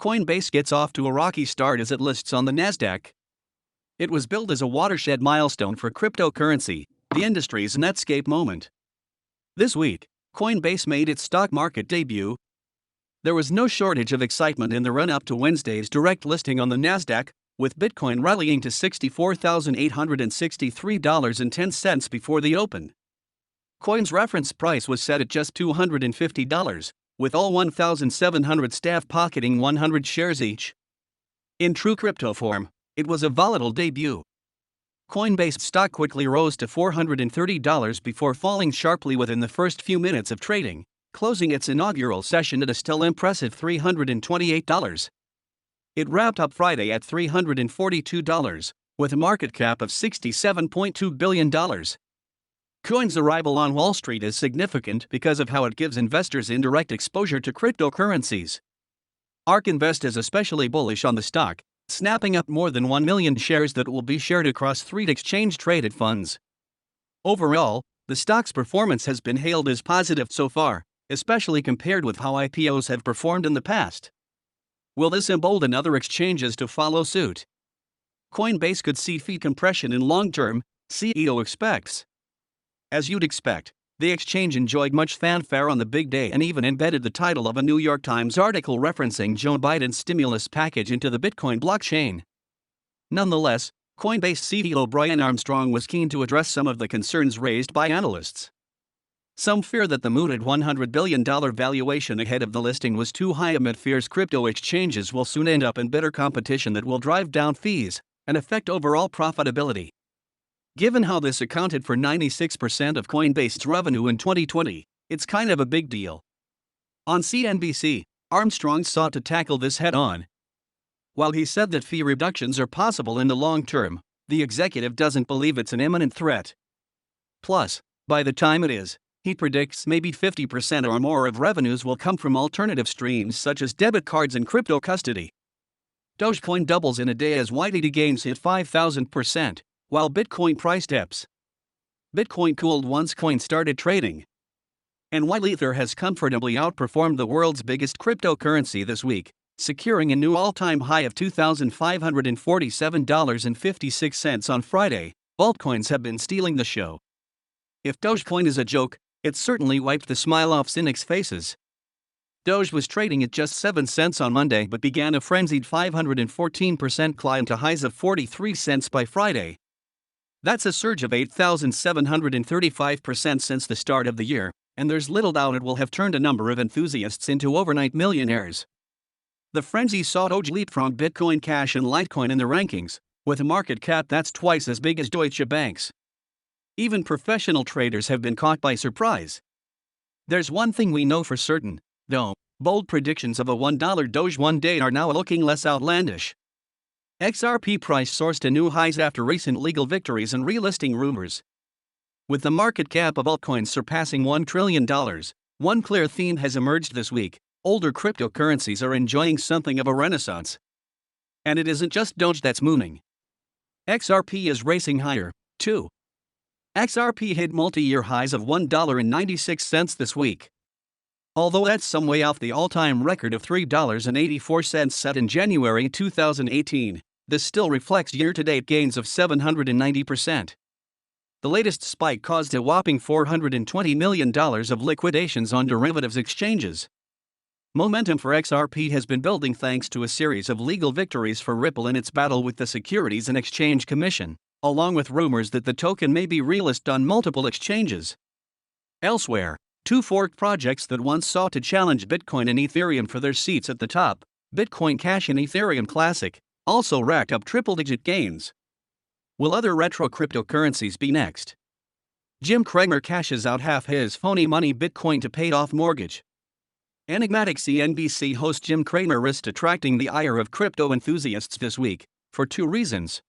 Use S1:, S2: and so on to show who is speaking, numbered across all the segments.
S1: Coinbase gets off to a rocky start as it lists on the Nasdaq. It was billed as a watershed milestone for cryptocurrency, the industry's Netscape moment. This week, Coinbase made its stock market debut. There was no shortage of excitement in the run-up to Wednesday's direct listing on the Nasdaq, with Bitcoin rallying to $64,863.10 before the open. Coin's reference price was set at just $250, with all 1,700 staff pocketing 100 shares each. In true crypto form, it was a volatile debut. Coinbase stock quickly rose to $430 before falling sharply within the first few minutes of trading, closing its inaugural session at a still impressive $328. It wrapped up Friday at $342, with a market cap of $67.2 billion. Coin's arrival on Wall Street is significant because of how it gives investors indirect exposure to cryptocurrencies. ARK Invest is especially bullish on the stock, snapping up more than 1 million shares that will be shared across 3 exchange-traded funds. Overall, the stock's performance has been hailed as positive so far, especially compared with how IPOs have performed in the past. Will this embolden other exchanges to follow suit? Coinbase could see fee compression in long term, CEO expects. As you'd expect, the exchange enjoyed much fanfare on the big day and even embedded the title of a New York Times article referencing Joe Biden's stimulus package into the Bitcoin blockchain. Nonetheless, Coinbase CEO Brian Armstrong was keen to address some of the concerns raised by analysts. Some fear that the mooted $100 billion valuation ahead of the listing was too high amid fears crypto exchanges will soon end up in bitter competition that will drive down fees and affect overall profitability. Given how this accounted for 96% of Coinbase's revenue in 2020, it's kind of a big deal. On CNBC, Armstrong sought to tackle this head-on. While he said that fee reductions are possible in the long term, the executive doesn't believe it's an imminent threat. Plus, by the time it is, he predicts maybe 50% or more of revenues will come from alternative streams such as debit cards and crypto custody. Dogecoin doubles in a day as YTD gains hit 5,000%. While Bitcoin price dips. Bitcoin cooled once coin started trading. And while Ether has comfortably outperformed the world's biggest cryptocurrency this week, securing a new all-time high of $2,547.56 on Friday, altcoins have been stealing the show. If Dogecoin is a joke, it certainly wiped the smile off cynics' faces. Doge was trading at just 7 cents on Monday but began a frenzied 514% climb to highs of 43 cents by Friday. That's a surge of 8,735% since the start of the year, and there's little doubt it will have turned a number of enthusiasts into overnight millionaires. The frenzy saw Doge leapfrog Bitcoin Cash and Litecoin in the rankings, with a market cap that's twice as big as Deutsche Bank's. Even professional traders have been caught by surprise. There's one thing we know for certain, though: bold predictions of a $1 Doge one day are now looking less outlandish. XRP price soared to new highs after recent legal victories and relisting rumors. With the market cap of altcoins surpassing $1 trillion, one clear theme has emerged this week: older cryptocurrencies are enjoying something of a renaissance. And it isn't just Doge that's moving. XRP is racing higher, too. XRP hit multi-year highs of $1.96 this week. Although that's some way off the all-time record of $3.84 set in January 2018, this still reflects year-to-date gains of 790%. The latest spike caused a whopping $420 million of liquidations on derivatives exchanges. Momentum for XRP has been building thanks to a series of legal victories for Ripple in its battle with the Securities and Exchange Commission, along with rumors that the token may be relisted on multiple exchanges. Elsewhere, 2 forked projects that once sought to challenge Bitcoin and Ethereum for their seats at the top, Bitcoin Cash and Ethereum Classic, also racked up triple-digit gains. Will other retro cryptocurrencies be next? Jim Cramer cashes out half his phony money Bitcoin to pay off mortgage. Enigmatic CNBC host Jim Cramer risked attracting the ire of crypto enthusiasts this week, for 2 reasons.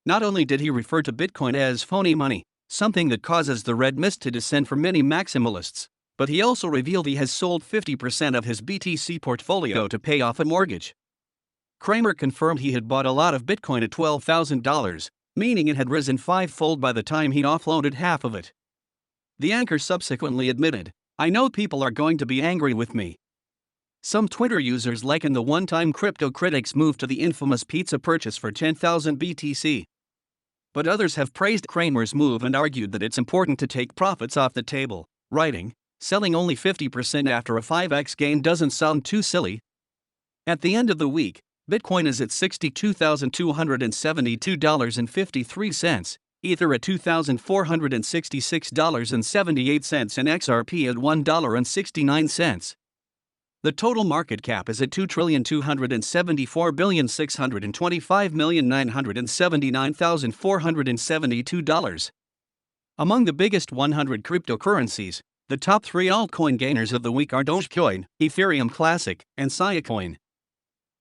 S1: Not only did he refer to Bitcoin as phony money, something that causes the red mist to descend for many maximalists, but he also revealed he has sold 50% of his BTC portfolio to pay off a mortgage. Cramer confirmed he had bought a lot of Bitcoin at $12,000, meaning it had risen 5-fold by the time he'd offloaded half of it. The anchor subsequently admitted, "I know people are going to be angry with me. Some Twitter users liken the one-time crypto critics' move to the infamous pizza purchase for 10,000 BTC. But others have praised Cramer's move and argued that it's important to take profits off the table, writing, "Selling only 50% after a 5x gain doesn't sound too silly." At the end of the week, Bitcoin is at $62,272.53, Ether at $2,466.78, and XRP at $1.69. The total market cap is at $2,274,625,979,472. Among the biggest 100 cryptocurrencies, the top 3 altcoin gainers of the week are Dogecoin, Ethereum Classic, and Siacoin.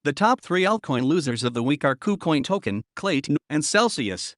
S1: The top 3 altcoin losers of the week are KuCoin Token, Clayton, and Celsius.